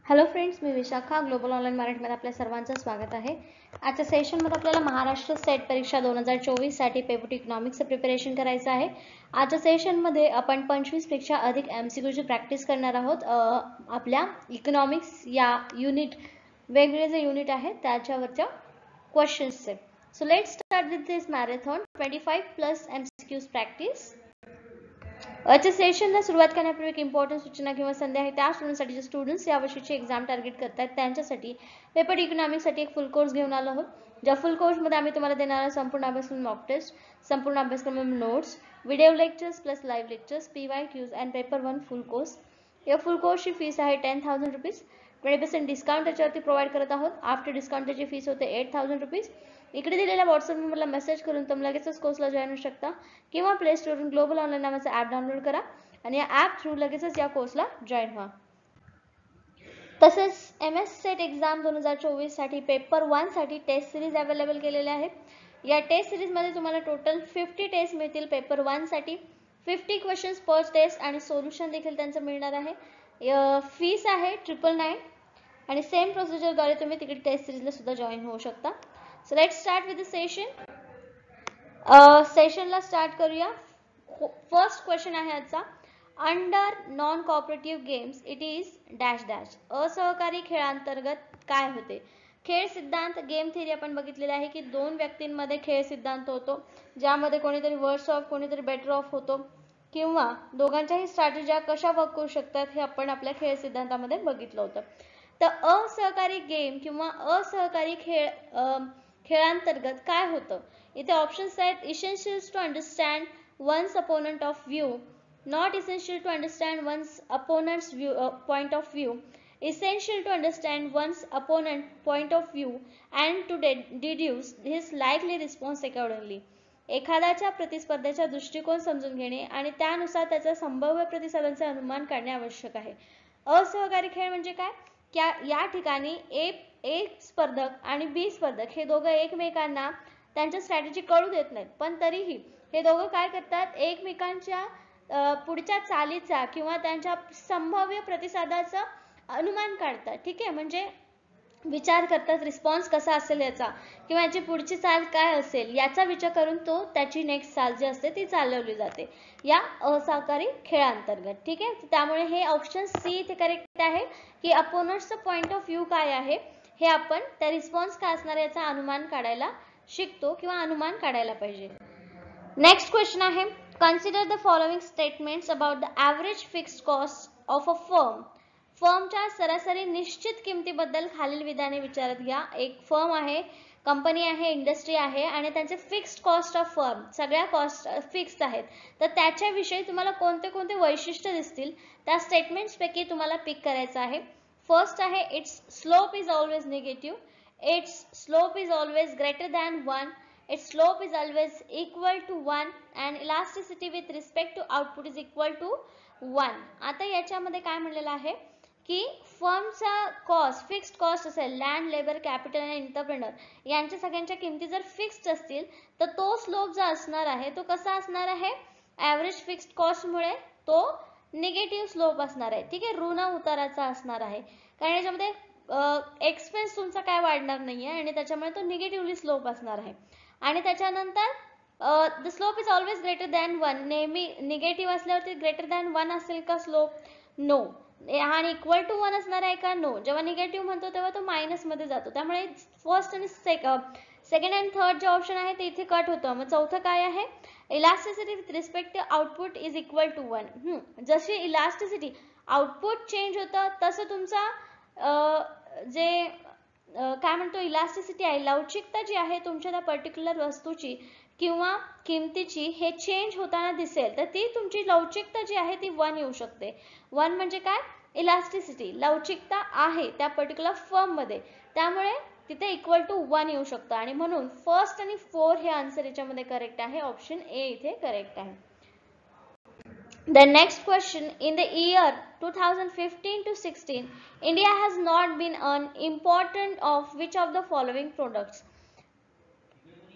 Hello friends, मी Vishakha global online मराठीमध्ये आपल्या सर्वांचं स्वागत आहे. आजच्या सेशनमध्ये आपल्याला महाराष्ट्र सेट परीक्षा 2024 साठी पेपर इकॉनॉमिक्सचं प्रिपरेशन करायचं आहे. आजच्या सेशनमध्ये आपण 25 पेक्षा अधिक MCQची प्रॅक्टिस करणार आहोत. आपल्या इकॉनॉमिक्स या युनिट वेगवेगळे जे युनिट आहेत त्याच्यावरच्या क्वेश्चन्सचे. So let's start with this marathon 25+ MCQs practice. आजच्या सेशनला सुरुवात करण्यापूर्वी एक इम्पॉर्टंट सूचना किंवा संधी आहे. त्या स्टुडंटसाठी जे स्टुडंट्स यावर्षीची एक्झाम टार्गेट करतात त्यांच्यासाठी पेपर इकॉनॉमिक्ससाठी एक फुल कोर्स घेऊन आलो आहोत. ज्या फुल कोर्समध्ये आम्ही तुम्हाला देणार संपूर्ण अभ्यासक्रम मॉक टेस्ट, संपूर्ण अभ्यासक्रम notes, video lectures plus live lectures, PYQs and paper 1 full course. या फुल कोर्सची फीस आहे 10,000 रुपीज. 20% डिस्काउंट त्याच्यावरती प्रोव्हाइड करत आहोत. आफ्टर डिस्काउंट त्याची फीस होते 8,000 रुपीज. इकडे दिलेल्या व्हॉट्सअप नंबरला मेसेज करून तुम्ही लगेचच कोर्सला जॉईन होऊ शकता किंवा प्ले स्टोरवरून ग्लोबल ऑनलाईन नावाचा ॲप डाउनलोड करा आणि या ॲप थ्रू लगेचच या कोर्सला जॉईन व्हा. तसेच MS सेट एक्झाम 2024 साठी पेपर 1 साठी टेस्ट सिरीज अवेलेबल केलेले आहेत. या टेस्ट सिरीजमध्ये तुम्हाला टोटल 50 टेस्ट मिळतील. पेपर 1 साठी 50 क्वेश्चन्स पर टेस्ट आणि सोल्युशन देखील त्यांचं मिळणार आहे. फीस आहे 999 आणि सेम प्रोसिजरद्वारे तुम्ही तिकडे टेस्ट सिरीजला सुद्धा जॉईन होऊ शकता. So let's start with the session. सेशनला स्टार्ट करूया. फर्स्ट क्वेश्चन आहे आजचा. Under non cooperative games it is dash dash. असहकारी खेळांतर्गत काय होते? खेळ सिद्धांत गेम थिअरी आपण बघितलेले आहे की दोन व्यक्तींमध्ये खेळ सिद्धांत होतो ज्यामध्ये कोणीतरी वर्स ऑफ कोणीतरी बेटर ऑफ होतो किंवा दोघांच्याही स्ट्रॅटेजी कशा वर्क करू शकतात हे आपण आपल्या खेळ सिद्धांतामध्ये बघितलं होतं. तर असहकारी गेम किंवा असहकारी खेळांतर्गत काय होतं? इथे ऑप्शन्स आहेत. Essentials to understand one's opponent of view, not essential to understand one's opponent's point of view, essential to understand one's opponent point of view and to deduce his likely response accordingly. एखाद्याच्या प्रतिस्पर्ध्याचा दृष्टिकोन समजून घेणे आणि त्यानुसार त्याच्या संभाव्य प्रतिसादांचे अनुमान काढणे आवश्यक आहे. असहकारी खेळ म्हणजे काय? या ठिकाणी A स्पर्धक आणि B स्पर्धक हे दोघं एकमेकांना त्यांच्या स्ट्रॅटेजी कळू देत नाहीत, पण तरीही हे दोघं काय करतात? एकमेकांच्या पुढच्या चालीचा किंवा त्यांच्या संभाव्य प्रतिसादाचा अनुमान काढतात. ठीक आहे, म्हणजे विचार करतात रिस्पॉन्स कसा असेल याचा किंवा याची पुढची चाल काय असेल याचा विचार करून तो त्याची नेक्स्ट चाल जी असते ती चालवली जाते या असहकारी खेळांतर्गत. ठीक आहे, त्यामुळे हे ऑप्शन C इथे करेक्ट आहे की अपोनंटचा पॉइंट ऑफ व्ह्यू काय आहे हे आपण त्या रिस्पॉन्स काय असणार याचा अनुमान काढायला शिकतो किंवा अनुमान काढायला पाहिजे. नेक्स्ट क्वेश्चन आहे. Consider the following statements about the average fixed cost of a firm. फर्मच्या सरासरी निश्चित किमतीबद्दल खालील विधाने विचारत घ्या. एक फर्म आहे, कंपनी आहे, इंडस्ट्री आहे आणि त्यांचे फिक्स्ड कॉस्ट ऑफ फर्म सगळ्या कॉस्ट फिक्स्ड आहेत. तर त्याच्याविषयी तुम्हाला कोणते कोणते वैशिष्ट्य दिसतील त्या स्टेटमेंट्स पैकी तुम्हाला पिक करायचं आहे. फर्स्ट आहे it's slope is always negative. Its slope is always greater than 1. Its slope is always equal to 1 and elasticity with respect to output is equal to 1. आता याच्यामध्ये काय म्हणलेलं आहे की फर्मचा कॉस्ट फिक्स्ड कॉस्ट असेल, लँड, लेबर, कॅपिटल आणि entrepreneur यांच्या सगळ्यांच्या किमती जर फिक्स्ड असतील तर तो स्लोप जो असणार आहे तो कसा असणार आहे? ॲव्हरेज फिक्स्ड कॉस्टमुळे तो निगेटिव्ह स्लोप असणार आहे. ठीक आहे, ऋण उताराचा असणार आहे कारण याच्यामध्ये एक्सपेन्स तुमचा काय वाढणार नाहीये आणि त्याच्यामुळे तो निगेटिव्हली स्लोप असणार आहे. आणि त्याच्यानंतर the slope is always greater than 1. नेहमी निगेटिव्ह असल्यावरती ग्रेटर दॅन 1 असेल का स्लोप? नो. आणि इक्वल टू 1 असणार आहे का? नो. जेव्हा निगेटिव्ह म्हणतो तेव्हा तो मायनस मध्ये जातो. त्यामुळे फर्स्ट आणि सेकंड अँड थर्ड जे ऑप्शन आहे ते इथे कट होतं. मग चौथं काय आहे? Elasticity with respect to output is equal to 1. जशी इलास्टिसिटी आउटपुट चेंज होतं तसं तुमचा जे काय म्हणतो इलास्टिसिटी आहे, लवचिकता जी आहे तुमच्या त्या पर्टिक्युलर वस्तूची किंवा किमतीची हे चेंज होताना दिसेल तर ती तुमची लवचिकता जी आहे ती 1 येऊ शकते. 1 म्हणजे काय? इलास्टिसिटी, लवचिकता आहे त्या पर्टिक्युलर फर्म मध्ये, त्यामुळे तिथे इक्वल टू 1 येऊ शकतं आणि म्हणून फर्स्ट आणि 4 हे आन्सर याच्यामध्ये करेक्ट आहे. ऑप्शन A इथे करेक्ट आहे. The next question, in the year 2015 to 16, India has not been an important of which of the following products?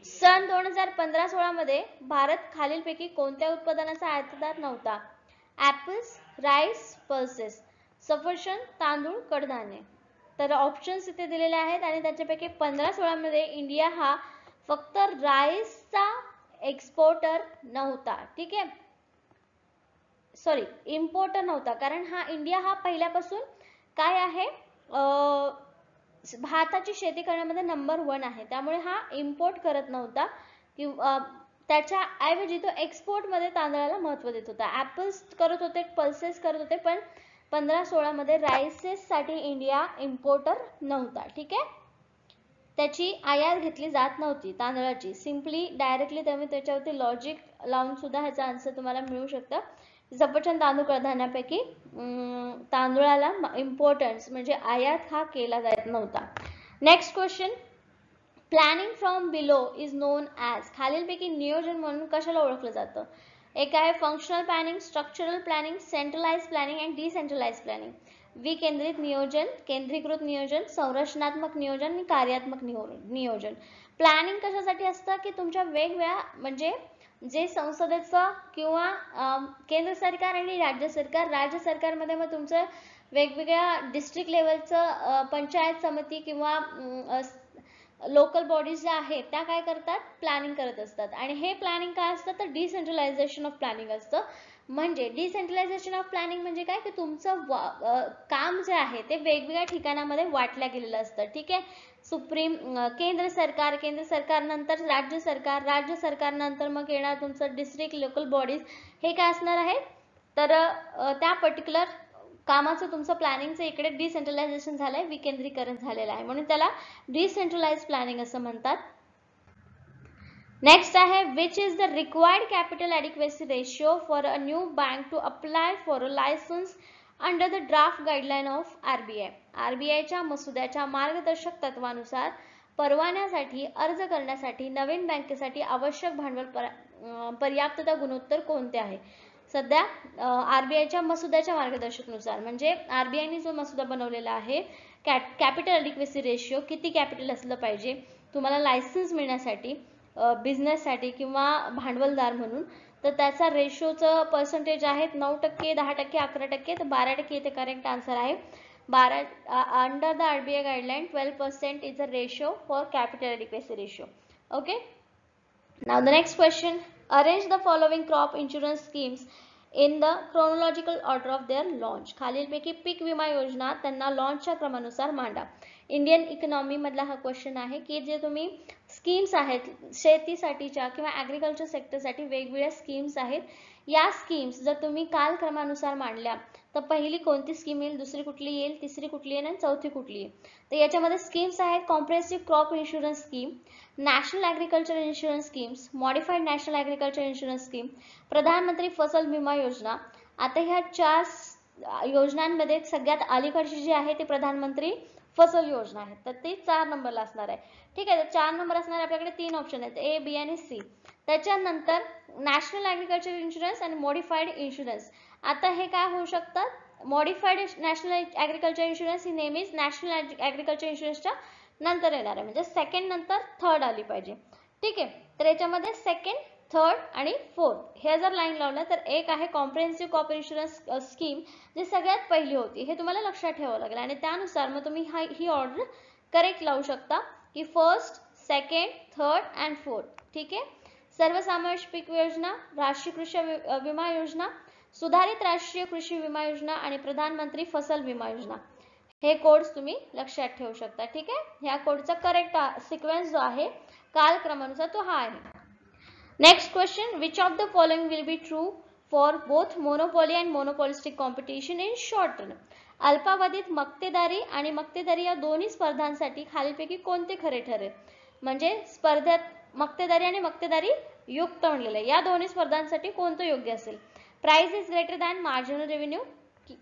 सन 2015-16 मध्ये भारत खालीलपैकी कोणत्या उत्पादनाचा आयातदार नव्हता? Apples, rice, pulses. सफरचंद, तांदूळ, कडधान्य. तर ऑप्शन्स इथे दिलेले आहेत आणि त्याच्यापैकी 15-16 मध्ये इंडिया हा फक्त राईसचा एक्सपोर्टर नव्हता. ठीक आहे, सॉरी इम्पोर्टर नव्हता, कारण इंडिया हा पहिल्यापासून काय आहे, भाताची शेती करण्यामध्ये नंबर 1 आहे. त्यामुळे हा इम्पोर्ट करत नव्हता किंवा त्याच्या ऐवजी तो एक्सपोर्ट मध्ये तांदळाला महत्त्व देत होता. ऍपल्स करत होते, पल्सेस करत होते, पण 15-16 मध्ये राईसेस साठी इंडिया इम्पोर्टर नव्हता. ठीक आहे, त्याची आयात घेतली जात नव्हती तांदळाची. सिम्पली डायरेक्टली तुम्ही त्याच्यावरती लॉजिक लावून सुद्धा ह्याचा आन्सर तुम्हाला मिळू शकतं. सफरचंद, तांदूळ, कडधान्यापैकी तांदूळाला इम्पॉर्टन्स म्हणजे आयात हा केला जात नव्हता. Next question, planning from below is known as, खालीलपैकी नियोजन म्हणून कशाला ओळखलं जातं? एक आहे functional planning, structural planning, centralise planning and decentralise planning. विकेंद्रित नियोजन, केंद्रीकृत नियोजन, संरचनात्मक नियोजन आणि कार्यात्मक नियोजन. प्लॅनिंग कशासाठी असतं की तुमच्या वेगवेगळ्या म्हणजे जे संसदेचं किंवा केंद्र सरकार आणि राज्य सरकारमध्ये मग तुमचं वेगवेगळ्या डिस्ट्रिक्ट लेवलचं पंचायत समिती किंवा लोकल बॉडीज ज्या आहेत त्या काय करतात, प्लॅनिंग करत असतात. आणि हे प्लॅनिंग काय असतं तर डिसेंट्रलायझेशन ऑफ प्लॅनिंग असतं. म्हणजे डिसेंट्रलायझेशन ऑफ प्लॅनिंग म्हणजे काय की तुमचं काम जे आहे ते वेगवेगळ्या ठिकाणामध्ये वाटल्या गेलेलं असतं. ठीक आहे, केंद्र सरकार नंतर राज्य सरकार नंतर मग येणार तुमचं डिस्ट्रिक्ट लोकल बॉडीज. हे काय असणार आहे तर त्या पर्टिक्युलर कामाचं तुमचं प्लॅनिंगचं इकडे डिसेंट्रलायझेशन झालंय, विकेंद्रीकरण झालेलं आहे, म्हणून त्याला डिसेंट्रलाइज प्लॅनिंग असं म्हणतात. नेक्स्ट आहे which is the required capital adequacy ratio for a new bank to apply for a licence under the draft guideline of RBI. आरबीआयच्या मसुद्याच्या मार्गदर्शक तत्वानुसार परवान्यासाठी अर्ज करण्यासाठी नवीन बँकेसाठी आवश्यक भांडवल पर्याप्तता गुणोत्तर कोणते आहे? सध्या आरबीआयच्या मसुद्याच्या मार्गदर्शकनुसार म्हणजे आरबीआयने जो मसुदा बनवलेला आहे कॅपिटल ॲडिक्वेसी रेशिओ, किती कॅपिटल असलं पाहिजे तुम्हाला लायसन्स मिळण्यासाठी बिझनेससाठी किंवा भांडवलदार म्हणून, तर त्याचा रेशोचं पर्सेंटेज आहेत 9%, 10%, 11%, तर 12% इथे करेक्ट आन्सर आहे. Under the RBI guideline 12% is a ratio for capital adequacy ratio. Okay, now the next question, arrange the following crop insurance schemes in the chronological order of their launch. खालीलपैकी पीक विमा योजना त्यांना लॉन्चच्या क्रमानुसार मांडा. Indian economy मधला हा question आहे की जे तुम्ही स्कीम्स आहेत शेतीसाठीच्या किंवा ॲग्रिकल्चर सेक्टरसाठी वेगवेगळ्या स्कीम्स आहेत, या स्कीम्स जर तुम्ही कालक्रमानुसार मांडल्या तर पहिली कोणती स्कीम येईल, दुसरी कुठली येईल, तिसरी कुठली येईल आणि चौथी कुठली येईल? तर याच्यामध्ये स्कीम्स आहेत comprehensive crop insurance scheme, national agriculture insurance schemes, modified national agriculture insurance scheme, प्रधानमंत्री फसल विमा योजना. आता ह्या 4 योजनांमध्ये सगळ्यात अलीकडची जी आहे ती प्रधानमंत्री फसल योजना आहे, तर ती 4 नंबरला असणार आहे. ठीक आहे, तर 4 नंबर असणार आपल्याकडे 3 ऑप्शन आहेत ए, बी आणि सी. त्याच्यानंतर नॅशनल ॲग्रिकल्चर इन्शुरन्स आणि मॉडिफाईड इन्शुरन्स. आता हे काय होऊ शकतात, मॉडिफाईड नॅशनल ॲग्रिकल्चर इन्शुरन्स ही नेहमीच नॅशनल ॲग्रिकल्चर इन्शुरन्सच्या नंतर येणार आहे, म्हणजे सेकंड नंतर थर्ड आली पाहिजे. ठीक आहे, तर याच्यामध्ये सेकंड, थर्ड आणि फोर्थ हे जर लाईन लावलं तर एक आहे कॉम्प्रिहेन्सिव्ह क्रॉप इन्शुरन्स स्कीम जी सगळ्यात पहिली होती, हे तुम्हाला लक्षात ठेवावं लागेल आणि त्यानुसार मग तुम्ही ही ऑर्डर करेक्ट लावू शकता की first, second, third and fourth. ठीक आहे, सर्वसमावेश पीक योजना, राष्ट्रीय कृषी विमा योजना, सुधारित राष्ट्रीय कृषी विमा योजना आणि प्रधानमंत्री फसल विमा योजना. हे कोड्स तुम्ही लक्षात ठेवू शकता. ठीक आहे, ह्या कोडचा करेक्ट सिक्वेन्स जो आहे कालक्रमानुसार तो हा आहे. Next question, which of the following will be true for both monopoly and monopolistic competition in short term. अल्पावधीत मक्तेदारी आणि मक्तेदारी या दोन्ही स्पर्धांसाठी खालीलपैकी कोणते खरे ठरेल? म्हणजे स्पर्धेत मक्तेदारी आणि मक्तेदारी युक्त म्हणलेलं आहे, या दोन्ही स्पर्धांसाठी कोणतं योग्य असेल? Price is greater than marginal revenue,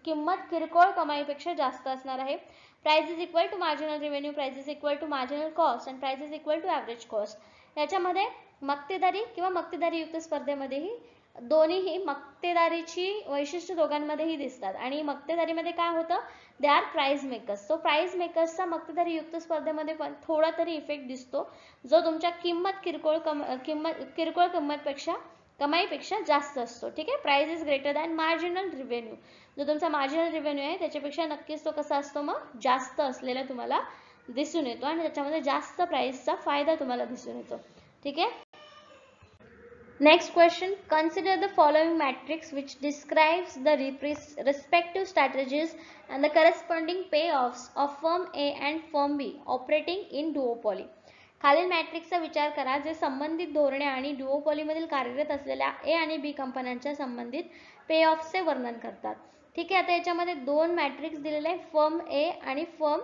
किंमत किरकोळ कमाईपेक्षा जास्त असणार आहे. Price is equal to marginal revenue, price is equal to marginal cost and price is equal to average cost. याच्यामध्ये मक्तेदारी किंवा मक्तेदारीयुक्त स्पर्धेमध्येही दोन्हीही मक्तेदारीची वैशिष्ट्य दोघांमध्येही दिसतात आणि मक्तेदारीमध्ये काय होतं, दे आर प्राइस मेकर्स. तो प्राइस मेकर्सचा मक्तेदारीयुक्त स्पर्धेमध्ये पण थोडा तरी इफेक्ट दिसतो, जो तुमच्या किरकोळ किंमतपेक्षा कमाईपेक्षा जास्त असतो. ठीक आहे, price is greater than marginal revenue. जो तुमचा मार्जिनल रिव्हेन्यू आहे त्याच्यापेक्षा नक्कीच तो कसा असतो, मग जास्त असलेला तुम्हाला दिसून येतो आणि त्याच्यामध्ये जास्त प्राइसचा फायदा तुम्हाला दिसून येतो. ठीक आहे. Next question, consider the following matrix which describes the respective strategies and the corresponding payoffs of firm A and firm B operating in duopoly. खालील मॅट्रिक्सचा विचार करा जे संबंधित धोरणे आणि duopoly मधील कार्यरत असलेल्या A आणि B कंपन्यांच्या संबंधित पे ऑफचे वर्णन करतात. ठीक आहे, आता याच्यामध्ये दोन मॅट्रिक्स दिलेले आहे, फर्म A आणि फर्म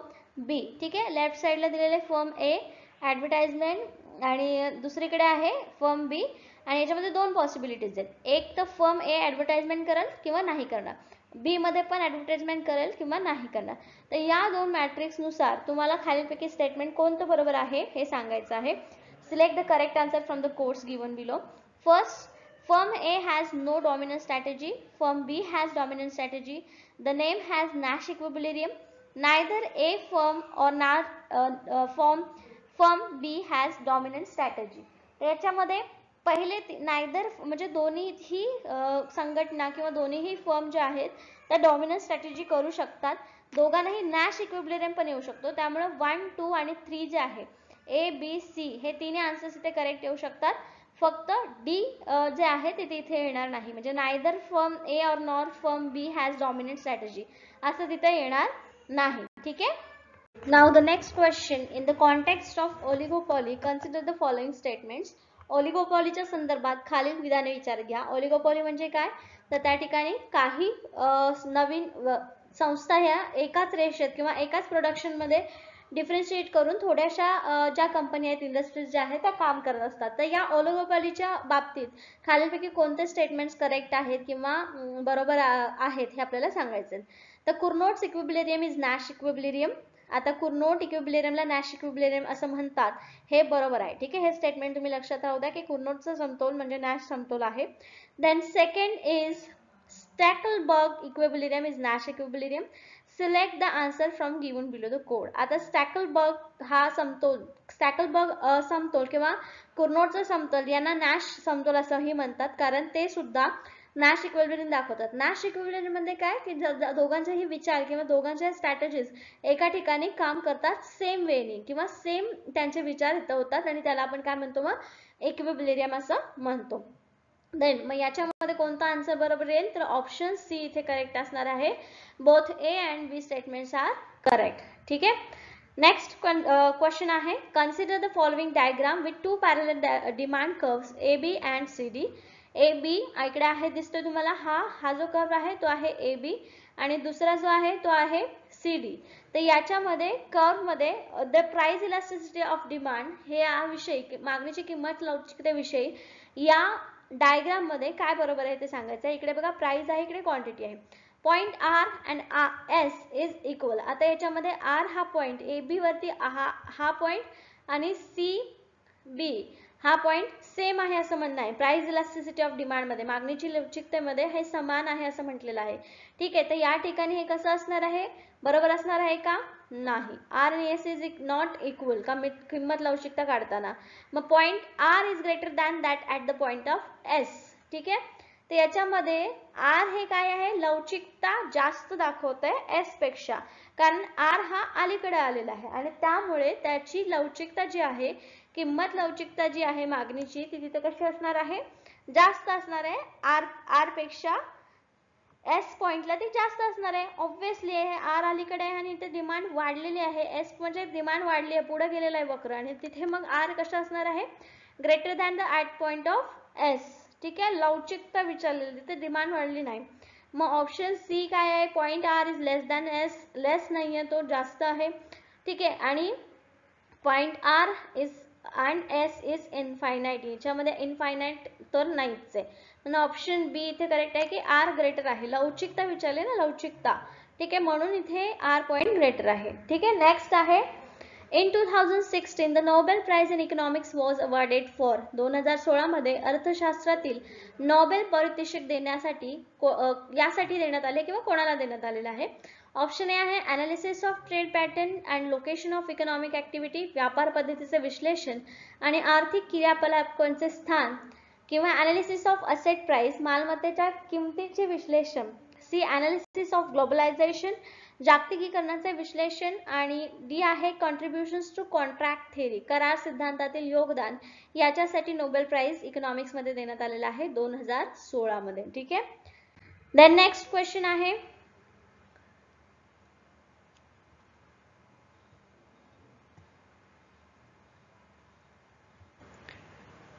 B. ठीक आहे, लेफ्ट साइडला दिलेले फर्म A ॲडव्हर्टाइजमेंट आणि दुसरीकडे आहे फर्म B आणि याच्यामध्ये दोन पॉसिबिलिटीज आहेत. एक तर फर्म ए ॲडव्हर्टाइजमेंट करेल किंवा नाही करणार, बी मध्ये पण ॲडव्हर्टाइजमेंट करेल किंवा नाही करणार. तर या दोन मॅट्रिक्सनुसार तुम्हाला खालीलपैकी स्टेटमेंट कोणतं बरोबर आहे हे सांगायचं आहे. Select the correct answer from the codes given below. First, firm A has no dominant strategy, firm B has dominant strategy, the name has Nash equilibrium, neither A firm or firm B has dominant strategy. याच्यामध्ये पहिले neither म्हणजे दोन्हीही संघटना किंवा दोन्हीही firm जे आहेत त्या डॉमिनंट स्ट्रॅटेजी करू शकतात. दोघांनाही नॅश इक्विलिब्रियम पण येऊ शकतो. त्यामुळे 1, 2 आणि 3 जे आहे ए बी सी हे तिन्ही आन्सर्स इथे करेक्ट येऊ शकतात. फक्त डी जे आहे ते तिथे येणार नाही, म्हणजे नायदर फर्म ए और nor firm B has dominant strategy असं तिथे येणार नाही. ठीक आहे. Now the next question, in the context of oligopoly consider the following statements. ओलिगोपॉलीच्या संदर्भात खालील विधाने विचार घ्या. ओलिगोपॉली म्हणजे काय, तर त्या ठिकाणी काही नवीन संस्था ह्या एकाच रेषेत किंवा एकाच प्रोडक्शन मध्ये डिफरन्शिएट करून थोड्याशा ज्या कंपनी आहेत, इंडस्ट्रीज ज्या आहेत त्या काम करत असतात. तर या ओलिगोपॉलीच्या बाबतीत खालीलपैकी कोणते स्टेटमेंट्स करेक्ट आहेत किंवा बरोबर आहेत हे आपल्याला सांगायचे. तर कुर्नोट्स इक्विलिब्रियम इज नॅश इक्विलिब्रियम. आता कुर्नोट इक्विलिब्रियमला नॅश इक्विलिब्रियम असं म्हणतात, हे बरोबर आहे. ठीक आहे, हे स्टेटमेंट तुम्ही लक्षात राहू द्या की कुर्नोटचा समतोल म्हणजे नॅश समतोल आहे. Then second is Stackelberg equilibrium is Nash equilibrium. Select the answer from given below the code. आता स्टॅकलबर्ग हा समतोल, स्टॅकलबर्ग समतोल किंवा कुर्नोटचा समतोल यांना नॅश समतोल असंही म्हणतात, कारण ते सुद्धा नॅश इक्विलिब्रियम दाखवतात. नॅश इक्विलिब्रियम म्हणजे काय की दोघांचेही विचार किंवा दोघांच्या स्ट्रॅटेजीज एका ठिकाणी काम करतात सेम वेने किंवा सेम त्यांचे विचार इथं होतात आणि त्याला आपण काय म्हणतो, मग इक्विलिब्रियम असं म्हणतो. देन मग याच्यामध्ये कोणता आन्सर बरोबर येईल, तर ऑप्शन सी इथे करेक्ट असणार आहे. Both A and B statements are correct. ठीक आहे. नेक्स्ट क्वेश्चन आहे, consider the following diagram with two parallel demand curves A B and C D. A B इकडे आहे दिसतोय तुम्हाला, हा जो कर्व आहे तो आहे ए बी आणि दुसरा जो आहे तो आहे सी डी. तर याच्यामध्ये कर्व मध्ये the price elasticity of demand हे याविषयी, मागणीची किंमत लवचिकतेविषयी या डायग्राम मध्ये काय बरोबर आहे ते सांगायचं. इकडे बघा प्राइस आहे, इकडे क्वांटिटी आहे. Point R and S is equal. आता याच्यामध्ये आर हा पॉइंट ए बी वरती हा पॉइंट आणि सी बी हा पॉइंट सेम आहे असं म्हणणं आहे. प्राइस इलास्टिसिटी ऑफ डिमांड मध्ये, मागणीची लवचिकतेमध्ये हे समान आहे असं म्हटलेलं आहे. ठीक आहे, तर या ठिकाणी हे कसं असणार आहे, बरोबर असणार आहे का, नाही. आर आणि एस इज नॉट इक्वल का किंमत लवचिकता काढताना. मग point R is greater than that at the point of S. ठीक आहे, तर याच्यामध्ये आर हे काय आहे, लवचिकता जास्त दाखवतंय एस पेक्षा, कारण आर हा अलीकडे आलेला आहे आणि त्यामुळे त्याची लवचिकता जी आहे, किंमत लवचिकता जी आहे मागणीची, ती तिथे कशी असणार आहे, जास्त असणार आहे. आर पेक्षा एस पॉइंटला ती जास्त असणार आहे. ऑब्व्हियसली हे आर अलीकडे आहे आणि इथे डिमांड वाढलेली आहे. एस म्हणजे डिमांड वाढली आहे, पुढे गेलेला आहे वक्र, आणि तिथे मग आर कशा असणार आहे, greater than the at point of S. ठीक आहे, लवचिकता विचारलेली, तिथे डिमांड वाढली नाही. मग ऑप्शन सी काय आहे, point R is less than S. Less नाहीये, तो जास्त आहे. ठीक आहे, आणि point R is and S is infinite. याच्यामध्ये इनफायनाइट तर नाहीच आहे. म्हणून ऑप्शन बी इथे करेक्ट आहे की आर ग्रेटर आहे. लवचिकता विचारले ना, लवचिकता. ठीक आहे, म्हणून इथे आर पॉइंट ग्रेटर आहे. ठीक आहे. नेक्स्ट आहे, in 2016 the Nobel prize in economics was awarded for. 2016 मध्ये अर्थशास्त्रातील नोबेल पारितोषिक देण्यासाठी यासाठी देण्यात आले किंवा कोणाला देण्यात आलेलं आहे. ऑप्शन ए आहे analysis of trade pattern and location of economic activity. व्यापार पद्धतीचे विश्लेषण आणि आर्थिक क्रियाकलापांचे स्थान किंवा अनालिसिस ऑफ असेट प्राइस, मालमत्तेच्या किमतीचे विश्लेषण. सी अनालिसिस ऑफ ग्लोबलायझेशन, जागतिकीकरणाचे विश्लेषण. आणि डी आहे कॉन्ट्रीब्युशन्स टू कॉन्ट्रॅक्ट थेअरी, करार सिद्धांतातील योगदान. याच्यासाठी नोबेल प्राइज इकॉनॉमिक्स मध्ये देण्यात आलेला आहे 2016 मध्ये. ठीक आहे. देन नेक्स्ट क्वेश्चन आहे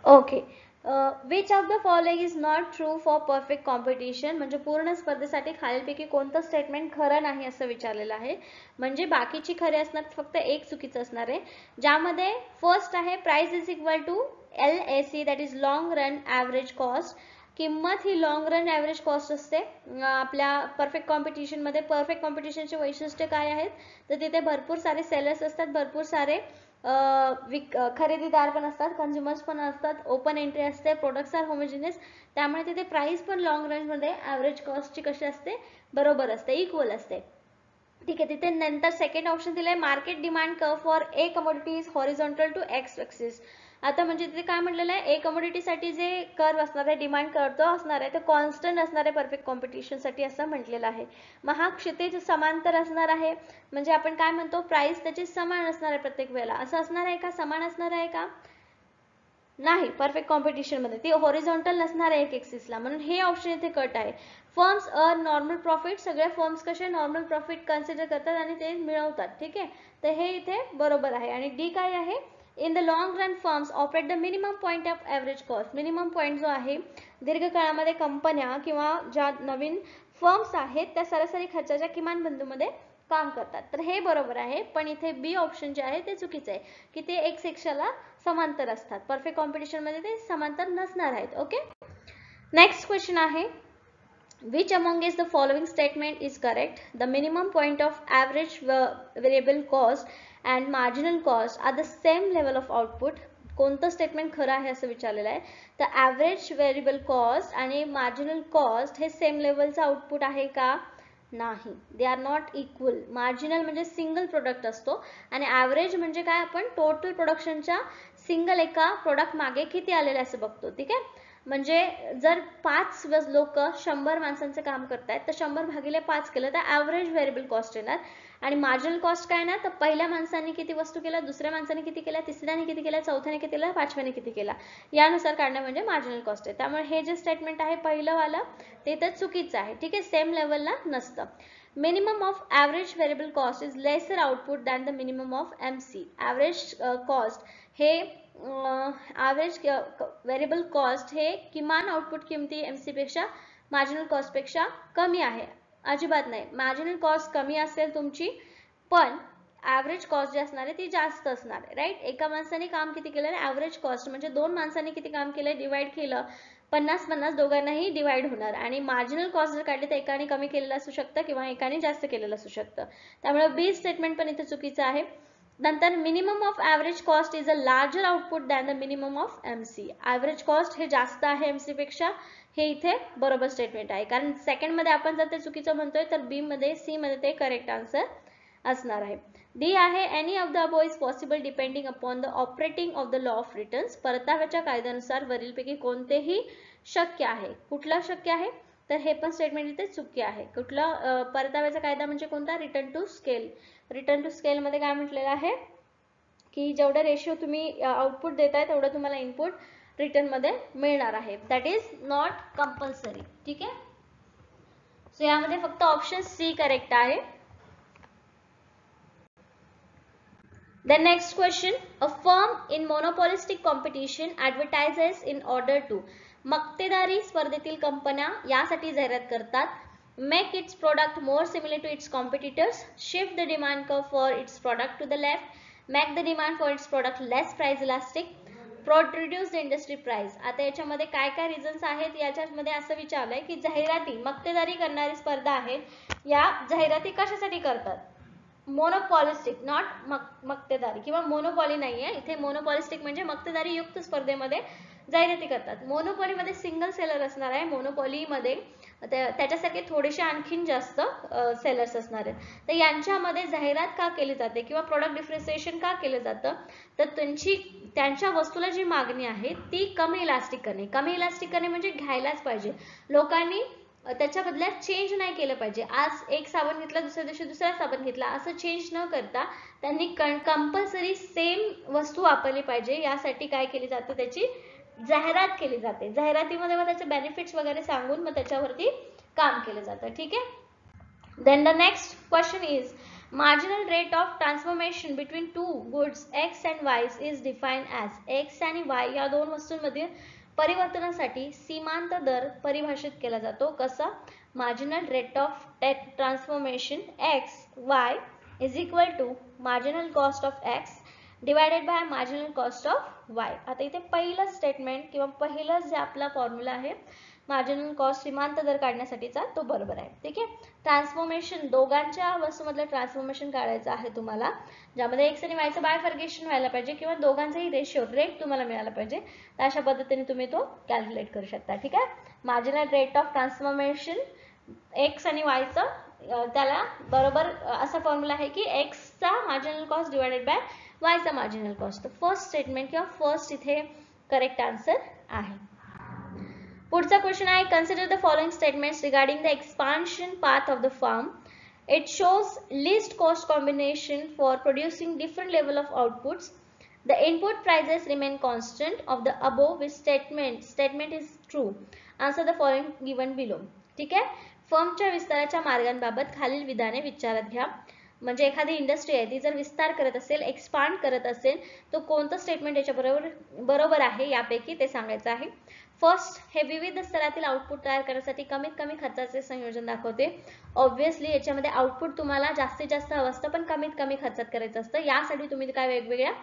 okay, which of the following is not true for perfect competition. म्हणजे पूर्ण स्पर्धेसाठी खालीलपैकी कोणतं स्टेटमेंट खरं नाही असं विचारलेलं आहे. म्हणजे बाकीची खरे असणार, फक्त एक चुकीचं असणार आहे. ज्यामध्ये फर्स्ट आहे price is equal to LAC, that is long run average cost. किंमत ही लॉंग रन ॲव्हरेज कॉस्ट असते. आपल्या परफेक्ट कॉम्पिटिशन मध्ये परफेक्ट कॉम्पिटिशनचे वैशिष्ट्य काय आहेत, तर तिथे भरपूर सारे सेलर्स असतात, भरपूर सारे खरेदीदार पण असतात, कन्झ्युमर्स पण असतात, ओपन एंट्री असते, प्रोडक्ट्स आर होमोजिनियस. त्यामुळे तिथे प्राइस पण लॉंग रन मध्ये ॲव्हरेज कॉस्टची कशी असते, बरोबर असते, इक्वल असते. ठीक आहे. तिथे नंतर सेकंड ऑप्शन दिलाय market demand curve for a commodity is horizontal to x axis. आता म्हणजे तिथे काय म्हटलेलं आहे, ए कमोडिटीसाठी जे कर्व असणार आहे, डिमांड कर्व तो असणार आहे, तो कॉन्स्टंट असणार आहे परफेक्ट कॉम्पिटिशनसाठी असं म्हटलेलं आहे. मग हा क्षितिज समांतर असणार आहे, म्हणजे आपण काय म्हणतो प्राइस त्याची समान असणार आहे प्रत्येक वेळेला. असं असणार आहे का, समान असणार आहे का, नाही. परफेक्ट कॉम्पिटिशन मध्ये ती हॉरिझॉन्टल नसणार आहे एक ॲक्सिसला, म्हणून हे ऑप्शन इथे कट आहे. फर्म्स अर्न नॉर्मल प्रॉफिट, सगळ्या फर्म्स कसे नॉर्मल प्रॉफिट कन्सिडर करतात आणि ते मिळवतात. ठीक आहे. तर हे इथे बरोबर आहे. आणि डी काय आहे, in the long run firms operate the minimum point of average cost. Minimum point जो आहे, दीर्घकाळामध्ये कंपन्या किंवा ज्या नवीन फर्म्स आहेत त्या सरासरी खर्चाच्या किमान बिंदूमध्ये काम करतात. तर हे बरोबर आहे. पण इथे बी ऑप्शन जे आहे ते चुकीचं आहे, की ते एक सेक्शनला समांतर असतात. परफेक्ट कॉम्पिटिशन मध्ये ते समांतर नसणार आहेत. ओके. नेक्स्ट क्वेश्चन आहे which among is the following statement is correct. The minimum point of average variable cost and marginal cost are the same level of output. कोणतं स्टेटमेंट खरं आहे असं विचारलेलं आहे. तर ॲव्हरेज व्हेरिएबल कॉस्ट आणि marginal cost हे सेम लेवलचं आउटपुट आहे का, नाही. They are not equal. Marginal म्हणजे सिंगल प्रोडक्ट असतो आणि ॲव्हरेज म्हणजे काय, आपण टोटल प्रोडक्शनच्या सिंगल एका प्रोडक्ट मागे किती आलेले असं बघतो. ठीक आहे. म्हणजे जर 5 लोक 100 माणसांचं काम करतायत तर 100 भागिले 5 केलं तर ॲव्हरेज व्हेरिएबल कॉस्ट येणार. आणि मार्जिनल कॉस्ट काय ना, तर पहिल्या माणसाने किती वस्तू केल्या, दुसऱ्या माणसाने किती केल्या, तिसऱ्याने किती केल्या, चौथ्याने किती केल्या, पाचव्याने किती केला, यानुसार काढणं म्हणजे मार्जिनल कॉस्ट आहे. त्यामुळे हे जे स्टेटमेंट आहे पहिलं वाला ते तर चुकीचं आहे. ठीक आहे. सेम लेवलला नसतं. Minimum of average variable cost is lesser output than the minimum of MC. Average cost हे ॲव्हरेज व्हेरिएबल कॉस्ट हे किमान आउटपुट किमती MC पेक्षा मार्जिनल कॉस्ट पेक्षा कमी आहे, अजिबात नाही. मार्जिनल कॉस्ट कमी असेल तुमची, पण ॲव्हरेज कॉस्ट जी असणार आहे ती जास्त असणार आहे. राईट. एका माणसाने काम किती केलं, ॲव्हरेज कॉस्ट म्हणजे 2 माणसांनी किती काम केलं डिवाइड केलं, 50-50 दोघांनाही डिवाइड होणार. आणि मार्जिनल कॉस्ट जर काढली तर एकाने कमी केलेलं असू शकतं किंवा एकाने जास्त केलेलं असू शकतं. त्यामुळे बी स्टेटमेंट पण इथे चुकीचं आहे. नंतर minimum of average cost is a larger output than the minimum of MC. Average cost हे जास्त आहे MC पेक्षा, हे इथे बरोबर स्टेटमेंट आहे. कारण सेकंड मध्ये आपण जर ते चुकीचं म्हणतोय तर बी मध्ये, सी मध्ये ते करेक्ट आन्सर असणार आहे. डी आहे any of the above is possible depending upon the operating of the law of returns. परताव्याच्या कायद्यानुसार वरीलपैकी कोणतेही शक्य आहे. कुठला शक्य आहे, तर हे पण स्टेटमेंट इथे चुकी आहे. कुठला परताव्याचा कायदा म्हणजे कोणता, return to scale. Return to scale मध्ये काय म्हटलेलं आहे, की जेवढं रेशिओ तुम्ही आउटपुट देताय तेवढं तुम्हाला इनपुट रिटर्न मध्ये मिळणार आहे. That is not compulsory. ठीक आहे. सो यामध्ये फक्त ऑप्शन सी करेक्ट आहे. The next question, a firm in monopolistic competition advertises in order to. मक्तेदारी स्पर्धेतील कंपन्या यासाठी जाहिरात करतात. Make its product more similar to its competitors, shift the demand curve for its product to the left, make the demand for its product less price elastic, reduce the industry price. आता याच्यामध्ये काय काय reasons आहेत, याच्यामध्ये असं विचारलंय की जाहिराती, मक्तेदारी करणारी स्पर्धा आहेत, या जाहिराती कशासाठी करतात. मोनोपॉलिस्टिक, नॉट मक्तेदारी किंवा मोनोपॉली नाहीये इथे. मोनोपॉलिस्टिक म्हणजे मक्तेदारी युक्त स्पर्धेमध्ये जाहिराती करतात. मोनोपॉली मध्ये सिंगल सेलर असणार आहे. मोनोपॉली मध्ये त्याच्यासारखे थोडेसे आणखीन जास्त सेलर्स असणार आहेत. तर यांच्यामध्ये जाहिरात का केली जाते किंवा प्रोडक्ट डिफरन्शिएशन का केलं जातं, तर त्यांच्या वस्तूला जी मागणी आहे ती कमी इलास्टिक करणे म्हणजे घ्यायलाच पाहिजे लोकांनी, त्याच्या बदल्यात चेंज नाही केलं पाहिजे. आज एक साबण घेतला दुसऱ्या दिवशी दुसरा साबण घेतला असं चेंज न करता त्यांनी कंपल्सरी सेम वस्तू वापरली पाहिजे. यासाठी काय केली जाते, त्याची जाहिरात केली जाते. जाहिरातीमध्ये मग त्याचे बेनिफिट्स वगैरे सांगून मग त्याच्यावरती काम केलं जातं. ठीक आहे. Then the next question is marginal rate of transformation between two goods x and y is defined as. x आणि y या दोन वस्तूंमध्ये परिवर्तनासाठी सीमांत दर परिभाषित केला जातो. कसा? marginal rate of transformation x y is equal to marginal cost of x divided by marginal cost of y. आता इथे पहिलं स्टेटमेंट किंवा पहिलं जे आपला फॉर्म्युला आहे मार्जिनल कॉस्ट सीमांत दर काढण्यासाठीचा तो बरोबर आहे. ठीक आहे. ट्रान्सफॉर्मेशन दोघांच्या वस्तूमधलं ट्रान्सफॉर्मेशन काढायचं आहे तुम्हाला, ज्यामध्ये एक्स आणि वायचं बायफर्गेशन व्हायला पाहिजे किंवा दोघांचाही रेशिओ रेट तुम्हाला मिळाला पाहिजे. तर अशा पद्धतीने तुम्ही तो कॅल्क्युलेट करू शकता. ठीक आहे. Marginal rate of transformation X आणि वायचं त्याला बरोबर असा फॉर्म्युला आहे की एक्सचा मार्जिनल कॉस्ट डिवायडेड बाय वायचा मार्जिनल कॉस्ट. फर्स्ट स्टेटमेंट किंवा फर्स्ट इथे करेक्ट आन्सर आहे. पुढचा क्वेश्चन आहे consider the following statements regarding the expansion path of the firm. It shows least cost combination for producing different level of outputs. The input prices remain constant of the above which statement is true. Answer the following given below. ठीक आहे. फर्मच्या विस्ताराच्या मार्गांबाबत खालील विधाने विचारात घ्या. म्हणजे एखादी इंडस्ट्री आहे ती जर विस्तार करत असेल, एक्सपांड करत असेल, तर कोणतं स्टेटमेंट याच्या बरोबर आहे यापैकी ते सांगायचं आहे. फर्स्ट, हे विविध स्तरातील आउटपुट तयार करण्यासाठी कमीत कमी खर्चाचे संयोजन दाखवते. ऑब्व्हियसली याच्यामध्ये आउटपुट तुम्हाला जास्तीत जास्त हवं असतं पण कमीत कमी खर्चात करायचं असतं. यासाठी तुम्ही काय वेगवेगळ्या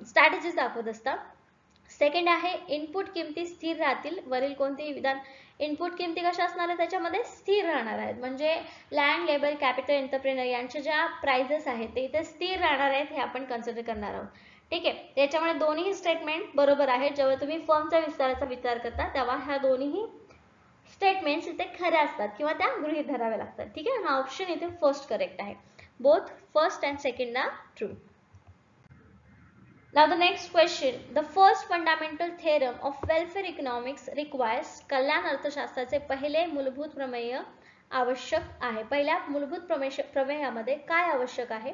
स्ट्रॅटेजीज दाखवत असता. सेकंड आहे इनपुट किमती स्थिर राहतील. वरील कोणतेही विधान इनपुट किमती कशा असणार आहेत त्याच्यामध्ये स्थिर राहणार आहेत. म्हणजे लँड, लेबर, कॅपिटल, एंटरप्रेनर यांच्या ज्या प्राइजेस आहेत ते इथे स्थिर राहणार आहेत हे आपण कन्सिडर करणार आहोत. ठीक आहे. त्याच्यामुळे दोन्ही स्टेटमेंट बरोबर आहेत. जेव्हा तुम्ही फर्मच्या विस्ताराचा विचार करता तेव्हा ह्या दोन्ही स्टेटमेंट्स इथे खऱ्या असतात किंवा त्या गृहीत धराव्या लागतात. ठीक आहे. हा ऑप्शन इथे फर्स्ट करेक्ट आहे. Both first and second are true. Now the next question, the first fundamental theorem of welfare economics requires कल्याण अर्थशास्त्राचे पहिले मूलभूत प्रमेय आवश्यक आहे. पहिल्या मूलभूत प्रमेयामध्ये काय आवश्यक आहे?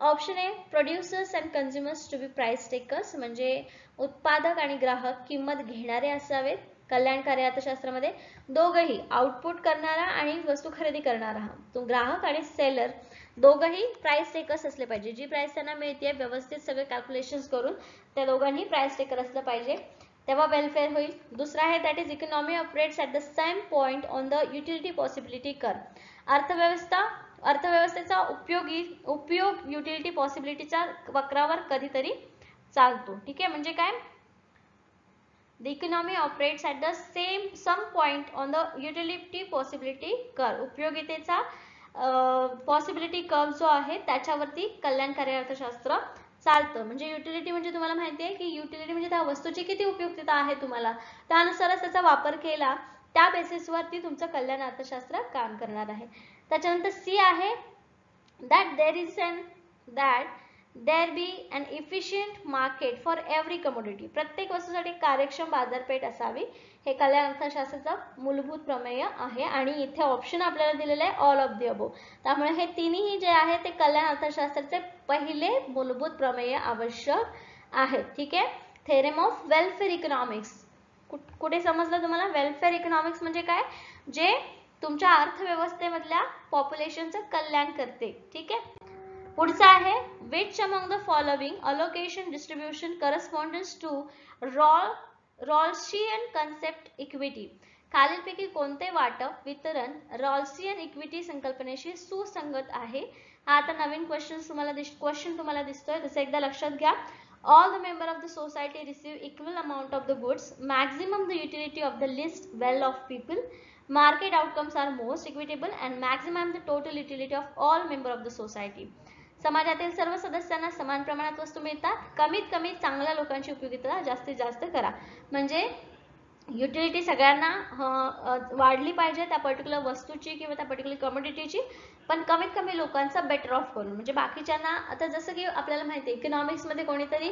Option A, producers and consumers to be price takers, म्हणजे उत्पादक आणि ग्राहक किंमत घेणारे असावेत. कल्याणकारी अर्थशास्त्रामध्ये दोघंही आउटपुट करणारा आणि वस्तू खरेदी करणारा तो ग्राहक आणि सेलर दोघंही प्राइस टेकर्स असले पाहिजे. जी प्राइस त्यांना मिळते व्यवस्थित सगळे कॅल्क्युलेशन्स करून त्या दोघांनी प्राइस टेकर असलं पाहिजे, तेव्हा वेलफेअर होईल. दुसरा आहे that is economy operates at the same point on the utility possibility curve. अर्थव्यवस्थेचा उपयोग युटिलिटी पॉसिबिलिटीच्या वक्रावर कधीतरी चालतो. ठीक आहे. म्हणजे काय? The economy operates at the some point on the utility possibility curve. उपयोगितेचा पॉसिबिलिटी कर्व जो आहे त्याच्यावरती कल्याणकारी अर्थशास्त्र चालतं. म्हणजे युटिलिटी म्हणजे तुम्हाला माहिती आहे की युटिलिटी म्हणजे त्या वस्तूची किती उपयुक्तता आहे तुम्हाला, त्यानुसारच त्याचा वापर केला त्या बेसिसवरती तुमचं कल्याण अर्थशास्त्र काम करणार आहे. त्याच्यानंतर सी आहे that there be an efficient market for every commodity. प्रत्येक वस्तूसाठी कार्यक्षम बाजारपेठ असावी. हे कल्याण अर्थशास्त्राचा मूलभूत प्रमेय आहे आणि इथे ऑप्शन आपल्याला दिलेलं आहे ऑल ऑफ द अबोव. त्यामुळे हे तिन्ही जे आहे ते कल्याण अर्थशास्त्राचे पहिले मूलभूत प्रमेय आवश्यक आहेत. ठीक आहे. थेरम ऑफ वेलफेअर इकॉनॉमिक्स कुठे समजलं तुम्हाला? वेलफेअर इकॉनॉमिक्स म्हणजे काय? जे तुमच्या अर्थव्यवस्थेमधल्या पॉप्युलेशनचं कल्याण करते. ठीक आहे. पुढचा आहे which among the following allocation distribution corresponds to Rawlsian concept equity. खालीलपैकी कोणते वाटप वितरण रॉल्सियन इक्विटी संकल्पनेशी सुसंगत आहे? हा आता नवीन क्वेश्चन तुम्हाला दिसतोय. तसं एकदा लक्षात घ्या. All the members of the society receive equal amount of the goods. Maximum the utility of the least well-off people. Market outcomes are most equitable and maximum the total utility of all members of the society. समाजातील सर्व सदस्यांना समान प्रमाणात वस्तू मिळतात. कमीत कमी चांगल्या लोकांची उपयोगिता जास्तीत जास्त करा. म्हणजे युटिलिटी सगळ्यांना वाढली पाहिजे त्या पर्टिक्युलर वस्तूची किंवा त्या पर्टिक्युलर कमोडिटीची, पण कमीत कमी लोकांचा बेटर ऑफ करून. म्हणजे बाकीच्यांना आता जसं की आपल्याला माहिती आहे इकॉनॉमिक्समध्ये कोणीतरी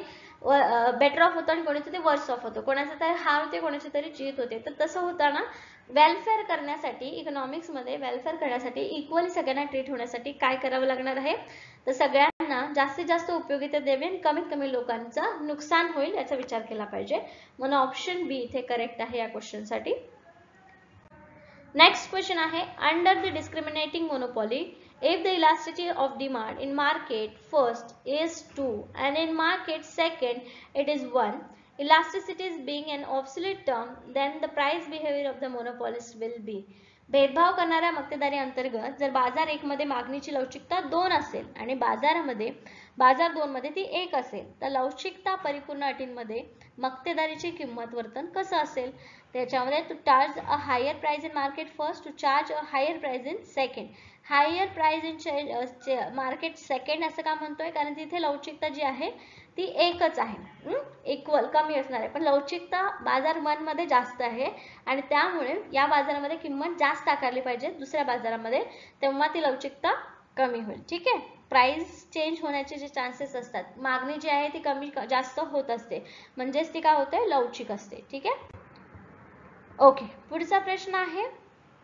बेटर ऑफ होतं आणि कोणीतरी वर्स ऑफ होतं, कोणाचं तरी हार होते कोणाची तरी जीत होते. तर तसं होताना वेलफेअर करण्यासाठी, इकॉनॉमिक्समध्ये वेलफेअर करण्यासाठी, इक्वली सगळ्यांना ट्रीट होण्यासाठी काय करावं लागणार आहे, तर सगळ्यांना जास्तीत जास्त उपयोगिता द्यावी आणि कमीत कमी लोकांचं नुकसान होईल याचा विचार केला पाहिजे. म्हणून ऑप्शन बी इथे करेक्ट आहे या क्वेश्चन साठी. नेक्स्ट क्वेश्चन आहे, under the discriminating monopoly if the elasticity of demand in market first is 2 and in market second it is 1, elasticity is being an obsolete term, then the price behavior of the monopolist will be. भेदभाव करणाऱ्या मक्तेदारी अंतर्गत जर बाजार 1 मध्ये मागणीची लवचिकता 2 असेल आणि बाजार 2 मध्ये ती 1 असेल, तर लवचिकता परिपूर्ण अटींमध्ये मक्तेदारीची किंमत वर्तन कसं असेल, त्याच्यामध्ये to charge a higher price in market first, to charge a higher price in second. Higher price in market second असं का म्हणतोय, कारण तिथे लवचिकता जी आहे ती एकच आहे, इक्वल कमी असणार आहे, पण लवचिकता बाजार 1 मध्ये जास्त आहे आणि त्यामुळे या बाजारामध्ये किंमत जास्त आकारली पाहिजे दुसऱ्या बाजारामध्ये, तेव्हा ती लवचिकता कमी होईल. ठीक आहे, प्राइस चेंज होण्याचे जे चान्सेस असतात, मागणी जी आहे ती कमी जास्त होत असते, म्हणजेच ती काय होते, लवचिक असते. ठीक आहे, ओके. पुढचा प्रश्न आहे,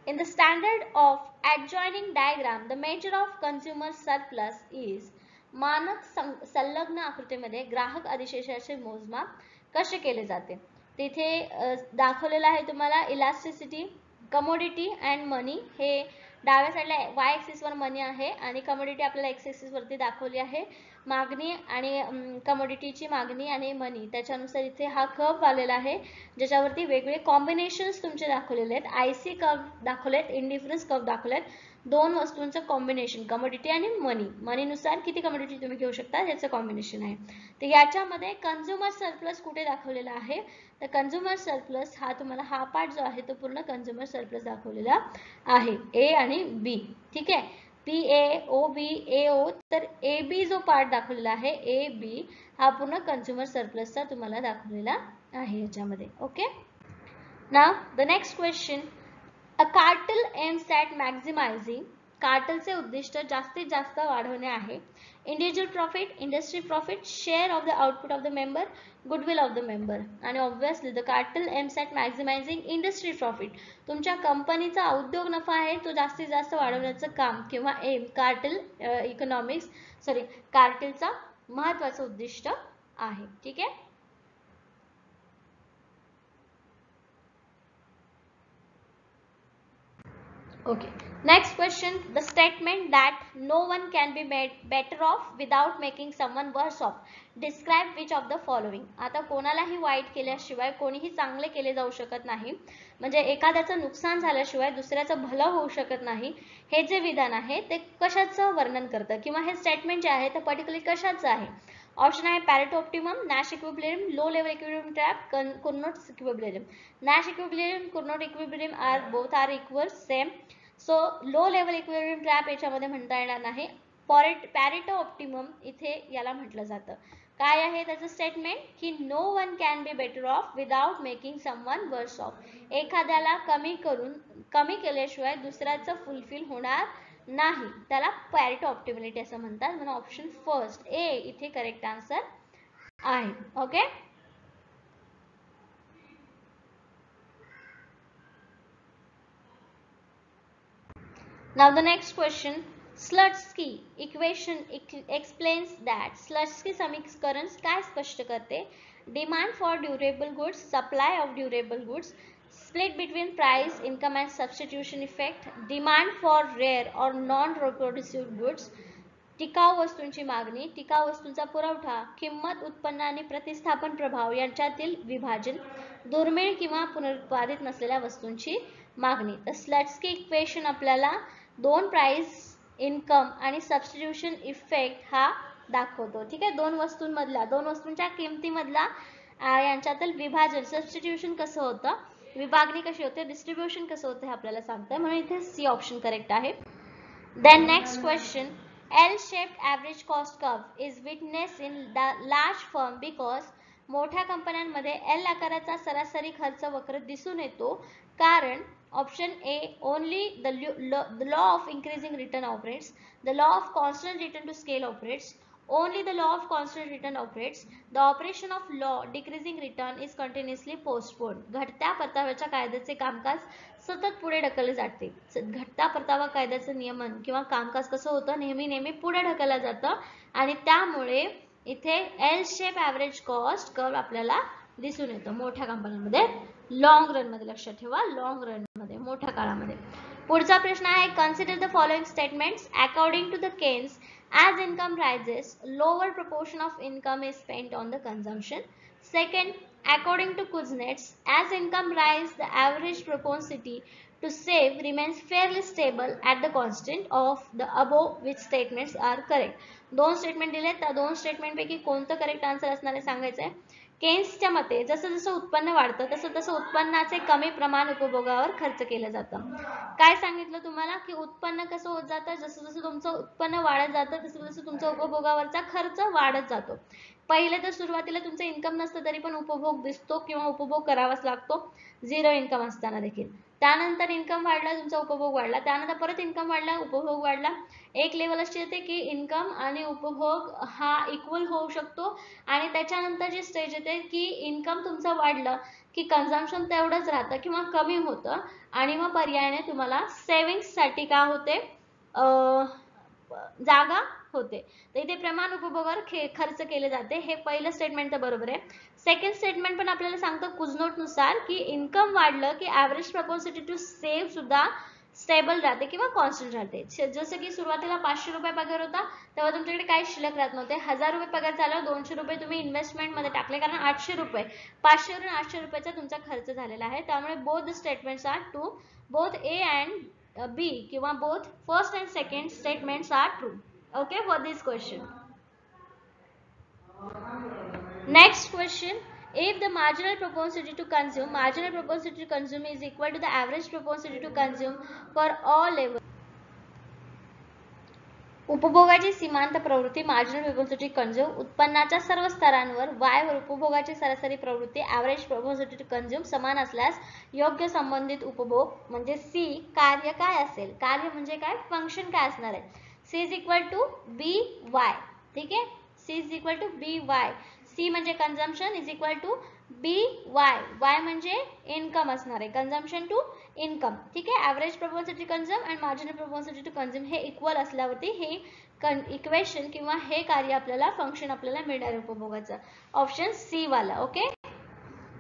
in the standard of adjoining diagram the measure of consumer surplus is. मानक संलग्न आकृतीमध्ये ग्राहक अधिशेषाचे मोजमाप कसे केले जाते. तिथे दाखवलेलं आहे तुम्हाला इलास्टिसिटी, कमोडिटी अँड मनी. हे डाव्या साईडला वाय ऍक्सिस वर मनी आहे आणि कमोडिटी आपल्याला एक्स ऍक्सिस वरती दाखवली आहे. मागणी आणि कमोडिटीची मागणी आणि मनी त्याच्यानुसार इथे हा कर्व आलेला आहे, ज्याच्यावरती वेगवेगळे कॉम्बिनेशन्स तुमचे दाखवलेले आहेत. आयसी कर्व दाखवलेत, इंडिफरन्स कर्व दाखवलेत, दोन वस्तूंचं कॉम्बिनेशन कमोडिटी आणि मनीनुसार किती कमोडिटी तुम्ही घेऊ शकता याचं कॉम्बिनेशन आहे. तर याच्यामध्ये कंझ्युमर सरप्लस कुठे दाखवलेला आहे, तर कंझ्युमर सरप्लस हा तुम्हाला हा पार्ट जो आहे तो पूर्ण कंझ्युमर सरप्लस दाखवलेला आहे, ए आणि बी. ठीक आहे, पी ए ओ बी ए ओ, तर ए बी जो पार्ट दाखवलेला आहे ए बी हा पूर्ण कंझ्युमर सरप्लसचा तुम्हाला दाखवलेला आहे याच्यामध्ये. Okay, now the next question, a cartel aims at maximising. कार्टेलचे उद्दिष्ट जास्तीत जास्त वाढवणे आहे. Individual profit, industry profit, share of the output of the member, goodwill of the member. आणि obviously the cartel aims at maximising industry profit. तुमच्या कंपनीचा उद्योग नफा आहे तो जास्तीत जास्त वाढवण्याचं काम किंवा एम कार्टेल कार्टेलचा महत्वाचं उद्दिष्ट आहे. ठीक आहे, okay. Next question, the statement that no one can be made better off without making someone worse off. Describe which of the following. आता कोणालाही वाईट केल्याशिवाय कोणीही चांगले केले जाऊ शकत नाही, म्हणजे एखाद्याचं नुकसान झाल्याशिवाय दुसऱ्याचं भलं होऊ शकत नाही, हे जे विधान आहे ते कशाचं वर्णन करतं किंवा हे स्टेटमेंट जे आहे ते पर्टिक्युलरली कशाचं आहे. ऑप्शन आहे Pareto optimum, Nash equilibrium, low level equilibrium trap, Cournot equilibrium. Nash equilibrium, Cournot equilibrium are both are equal same. So low level equilibrium trap याच्यामध्ये म्हणता येणार नाही. पॅरेटो ऑप्टिमम इथे याला म्हटलं जातं. काय आहे त्याचं स्टेटमेंट, की no one can be better off without making someone worse off. एखाद्याला कमी केल्याशिवाय दुसऱ्याचं फुलफिल होणार नाही, त्याला पॅरेटो ऑप्टिमॅलिटी असं म्हणतात. म्हणून ऑप्शन फर्स्ट ए इथे करेक्ट आन्सर आहे. Okay, now the next question, Slutsky equation explains that. Slutsky समीकरण काय स्पष्ट करते, demand for durable goods, supply of durable goods, split between price, income and substitution effect, demand for rare or non-reproducible goods, टिकाऊ वस्तूंची मागणी, टिकाऊ वस्तूंचा पुरवठा, किंमत, उत्पन्न आणि प्रतिस्थापन प्रभाव यांच्यातील विभाजन, दुर्मिळ किंवा पुनरुत्पादित नसलेल्या वस्तूंची मागणी. तर स्लट्स्की इक्वेशन आपल्याला दोन प्राइस, इन्कम आणि सबस्टिट्यूशन इफेक्ट हा दाखवतो. ठीक आहे, दोन वस्तूंच्या किमतीमधला यांच्यातील विभाजन, सबस्टिट्यूशन कसं होतं, विभागणी कशी होते, डिस्ट्रीब्युशन कसं होतं हे आपल्याला सांगतंय, म्हणून इथे सी ऑप्शन करेक्ट आहे. Then next question, L-shaped average cost curve is witnessed in the large firm because मोठ्या कंपन्यांमध्ये एल आकाराचा सरासरी खर्च वक्र दिसून येतो, कारण option A, only the law of increasing return operates, the law of constant return to scale operates, only the law of constant return operates, the operation of law decreasing return is continuously postponed. घटत्या परताव्याच्या कायद्याचे कामकाज सतत पुढे ढकलले जाते. घटता परतावा कायद्याचं नियमन किंवा कामकाज कसं होतं, नेहमी पुढे ढकललं जातं आणि त्यामुळे इथे L shape average cost curve आपल्याला दिसून येतो मोठ्या कंपन्यांमध्ये. लॉंग रन मध्ये लक्षात ठेवा, लॉंग रन मध्ये, मोठ्या काळामध्ये. पुढचा प्रश्न आहे, consider the following statements. According to the Keynes, as income rises, lower proportion of income is spent on the consumption. Second, according to Kuznets, as income rise, the average propensity to save remains fairly stable at the constant of the above, which statements are correct. दोन statement दिले, त्या दोन statement पैकी कोणतं correct answer असणार आहे सांगायचं आहे. केन्सच्या मते जसं जसं उत्पन्न वाढतं तसं तसं उत्पन्नाचे कमी प्रमाण उपभोगावर खर्च केलं जातं. काय सांगितलं तुम्हाला की उत्पन्न कसं होत जातं, जसं जसं तुमचं उत्पन्न वाढत जातं तसं तसं तुमचा उपभोगावरचा खर्च वाढत जातो. पहिले तर सुरुवातीला तुमचं इन्कम नसतं तरी पण उपभोग दिसतो किंवा उपभोग करावाच लागतो, झिरो इन्कम असताना देखील. त्यानंतर इन्कम वाढला, तुमचा उपभोग वाढला, त्यानंतर परत इन्कम वाढला, उपभोग वाढला. एक लेवल अशी येते की इन्कम आणि उपभोग हा इक्वल होऊ शकतो आणि त्याच्यानंतर जी स्टेज येते की इन्कम तुमचं वाढलं की कन्झम्पशन तेवढंच राहतं किंवा कमी होतं आणि मग पर्यायाने तुम्हाला सेव्हिंग्स साठी काय होते, जागा होते. तर इथे प्रमाण उपभोगावर खर्च केले जाते. हे पहिलं स्टेटमेंट तर बरोबर आहे. सेकंड स्टेटमेंट पण आपल्याला सांगतं कुझनोट नुसार की इन्कम वाढलं की ॲव्हरेज प्रपोसिटी टू सेव्ह सुद्धा स्टेबल राहते किंवा कॉन्स्टंट राहते. जसं की सुरुवातीला 500 रुपये पगार होता तेव्हा तुमच्याकडे काही शिल्लक राहत नव्हते. 1000 रुपये पगार झाल्यावर 200 रुपये तुम्ही इन्व्हेस्टमेंट मध्ये टाकले, कारण 800 रुपये 500 वरून 800 रुपयाचा तुमचा खर्च झालेला आहे. त्यामुळे both the statements are true, both A and B किंवा both first and second statements are true. Okay, for this question. Next question, if the marginal propensity to consume is equal to the average propensity to consume for all levels. उपभोगाची सीमांत प्रवृत्ती marginal प्रोपेन्सिटी consume उत्पन्नाच्या सर्व स्तरांवर y वर उपभोगाची सरासरी प्रवृत्ती ॲव्हरेज प्रोपेन्सिटी टू कंझ्युम समान असल्यास योग्य संबंधित उपभोग म्हणजे C कार्य काय असेल, कार्य म्हणजे काय, फंक्शन काय असणार आहे. C is equal to by, ठीक आहे, C is equal to by. C म्हणजे consumption is equal to by म्हणजे इन्कम असणार आहे, कंझम्पशन टू इन्कम, ठीक आहे. Average propensity consume and marginal propensity to consume हे इक्वल असल्यावरती हे इक्वेशन किंवा हे कार्य आपल्याला फंक्शन आपल्याला मिळणार उपभोगाचं, ऑप्शन सी वाला. ओके.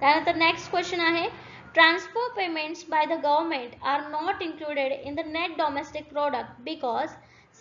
त्यानंतर नेक्स्ट क्वेश्चन आहे, transfer payments by the government are not included in the net domestic product because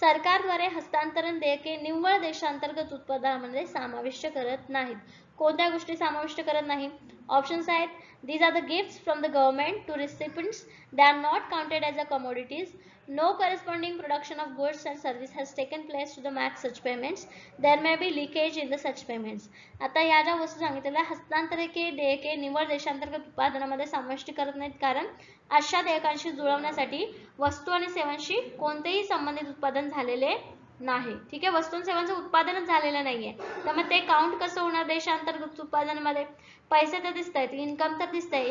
सरकारद्वारे हस्तांतरण देयके निव्वळ देशांतर्गत उत्पादनामध्ये समाविष्ट करत नाहीत. कोणत्या गोष्टी समाविष्ट करत नाही? ऑप्शन्स आहेत, these are the gifts from the government to recipients, they are not counted as a commodities, no corresponding production of goods and service has taken place to the match such payments, there may be leakage in the such payments. आता या ज्या वस्तू सांगितलेल्या हस्तांतरिके देयके निव्वळ देशांतर्गत उत्पादनामध्ये समाविष्ट करत नाहीत, कारण अशा देयकांशी जुळवण्यासाठी वस्तू आणि सेवांशी कोणतेही संबंधित उत्पादन झालेले नाही, ठीक आहे. वस्तू आणि सेवांचं उत्पादनच झालेलं नाहीये, त्यामुळे ते काउंट कसं होणार देशांतर्गत उत्पादनामध्ये. पैसे तर दिसत आहेत, इन्कम तर दिसत आहे,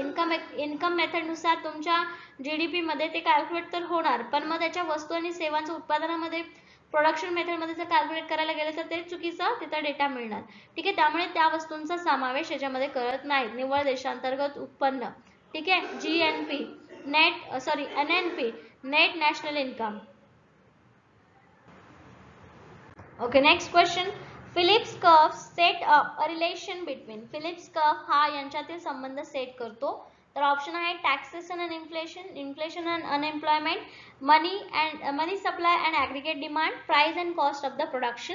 इन्कम मेथड नुसार तुमच्या जीडीपी मध्ये ते कॅल्क्युलेट तर होणार, पण मग त्याच्या वस्तू आणि सेवांचं उत्पादनामध्ये प्रोडक्शन मेथड मध्ये जर कॅल्क्युलेट करायला गेलं तर ते चुकीचं तिथं डेटा मिळणार, ठीक आहे. त्यामुळे त्या वस्तूंचा समावेश याच्यामध्ये करत नाही निव्वळ देशांतर्गत उत्पन्न, ठीक आहे. GNP NNP net national income. Okay, next question. Phillips curve set up a relation between Phillips curve हा यांच्यातील संबंध सेट करतो. तर ऑप्शन आहे taxation and inflation and unemployment, money supply and aggregate demand, price and cost of the production.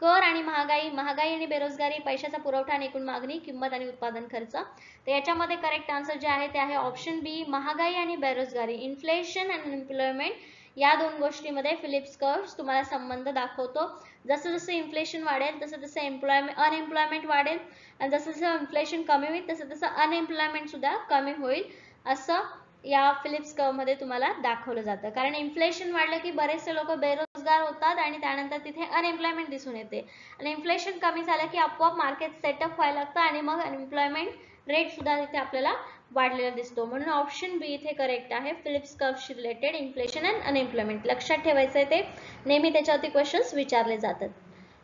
कर आणि महागाई आणि बेरोजगारी, पैशाचा पुरवठा आणि एकूण मागणी, किंमत आणि उत्पादन खर्च. तर याच्यामध्ये करेक्ट आन्सर जे आहे ते आहे ऑप्शन बी, महागाई आणि बेरोजगारी, इन्फ्लेशन अँड अनएम्प्लॉयमेंट. या दोन गोष्टींमध्ये फिलिप्स कर्व तुम्हाला संबंध दाखवतो. जसं जसं इन्फ्लेशन वाढेल तसं तसं अनएम्प्लॉयमेंट वाढेल आणि जसं जसं इन्फ्लेशन कमी होईल तसं तसं अनएम्प्लॉयमेंट सुद्धा कमी होईल असं या फिलिप्स कर्व मध्ये तुम्हाला दाखवलं जातं. कारण इन्फ्लेशन वाढलं की बरेचसे लोक बेरोजगार होतात आणि त्यानंतर तिथे अनएम्प्लॉयमेंट दिसून येते. आणि इन्फ्लेशन कमी झालं की आपोआप मार्केट सेटअप व्हायला लागतं आणि मग अनएम्प्लॉयमेंट रेट सुद्धा तिथे आपल्याला वाढलेला दिसतो. म्हणून ऑप्शन बी इथे करेक्ट आहे. फिलिप्स कर्वशी रिलेटेड इन्फ्लेशन अँड अनएम्प्लॉयमेंट लक्षात ठेवायचं आहे, ते नेहमी त्याच्यावरती क्वेश्चन्स विचारले जातात.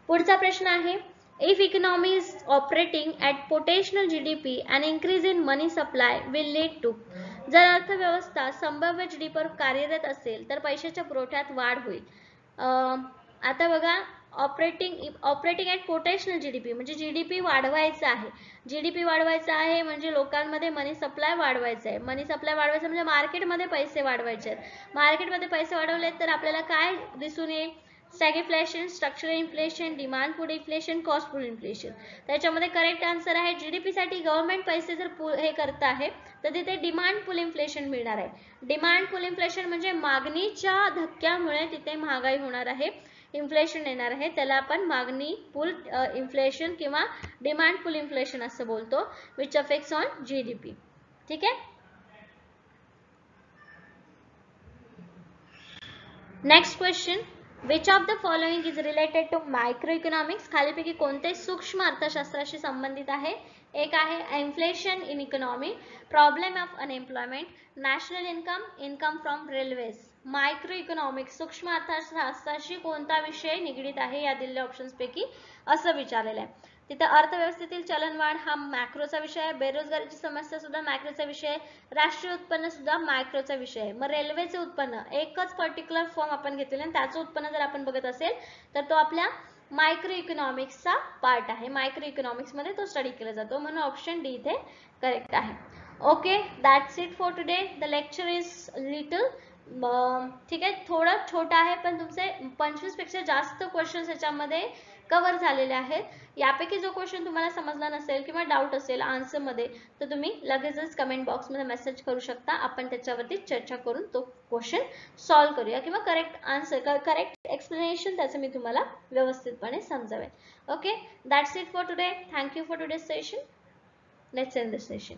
पुढचा प्रश्न आहे, if economy is operating at potential GDP and increase in money supply will lead to. जर अर्थव्यवस्था संभाव्य GDP वर कार्यरत असेल तर पैशाच्या पुरवठ्यात वाढ होईल. आता बघा, ऑपरेटिंग ॲट पोटेन्शियल जीडीपी म्हणजे जीडीपी वाढवायचा आहे. जीडीपी वाढवायचा आहे म्हणजे लोकांमध्ये मनी सप्लाय वाढवायचा आहे. मनी सप्लाय वाढवायचं म्हणजे मार्केटमध्ये पैसे वाढवायचे आहेत. मार्केटमध्ये पैसे वाढवले तर आपल्याला काय दिसून येईल? Stagflation, structural inflation, demand pull inflation, cost pull inflation. त्याच्यामध्ये करेक्ट आन्सर आहे जीडीपी साठी गव्हर्नमेंट पैसे जर हे करत आहे तर तिथे डिमांड पुल इन्फ्लेशन मिळणार आहे. डिमांड पुल इन्फ्लेशन म्हणजे मागणीच्या धक्क्यामुळे तिथे महागाई होणार आहे, इन्फ्लेशन येणार आहे. त्याला आपण मागणी पुल इन्फ्लेशन किंवा डिमांड पुल इन्फ्लेशन असं बोलतो, विच अफेक्ट्स ऑन जीडीपी. ठीक आहे. Next question, which of the following is related to micro economics. खालीपैकी कोणते सूक्ष्म अर्थशास्त्राशी संबंधित आहे? एक आहे inflation in economy, problem of unemployment, national income, income from railways. Micro economics सूक्ष्म अर्थशास्त्राशी कोणता विषय निगडीत आहे या दिलेल्या ऑप्शन्स पैकी असं विचारलेलं आहे. तिथे अर्थव्यवस्थेतील चलनवाढ हा मॅक्रोचा विषय आहे, बेरोजगारीची समस्या सुद्धा मॅक्रोचा विषय आहे, राष्ट्रीय उत्पन्न सुद्धा मॅक्रोचा विषय आहे. मग रेल्वेचे उत्पन्न एकच पर्टिक्युलर फॉर्म आपण घेतलेलं आणि त्याचं उत्पन्न जर आपण बघत असेल तर तो आपल्या मायक्रो इकॉनॉमिक्सचा पार्ट आहे. मायक्रो इकॉनॉमिक्स मध्ये तो स्टडी केला जातो, म्हणून ऑप्शन डी इथे करेक्ट आहे. Okay, that's it for today. The lecture is little ठीक आहे, थोडं छोटा आहे पण तुमचे 25 पेक्षा जास्त क्वेश्चन्स याच्यामध्ये कव्हर झालेले आहेत. यापैकी जो क्वेश्चन तुम्हाला समजला नसेल किंवा डाऊट असेल आन्सर मध्ये तर तुम्ही लगेचच कमेंट बॉक्स मध्ये मेसेज करू शकता. आपण त्याच्यावरती चर्चा करून तो क्वेश्चन सॉल्व्ह करूया किंवा करेक्ट आन्सर, करेक्ट एक्सप्लेनेशन त्याचं मी तुम्हाला व्यवस्थितपणे समजावेन. Okay, that's it for today. Thank you for today's session. Let's end this session.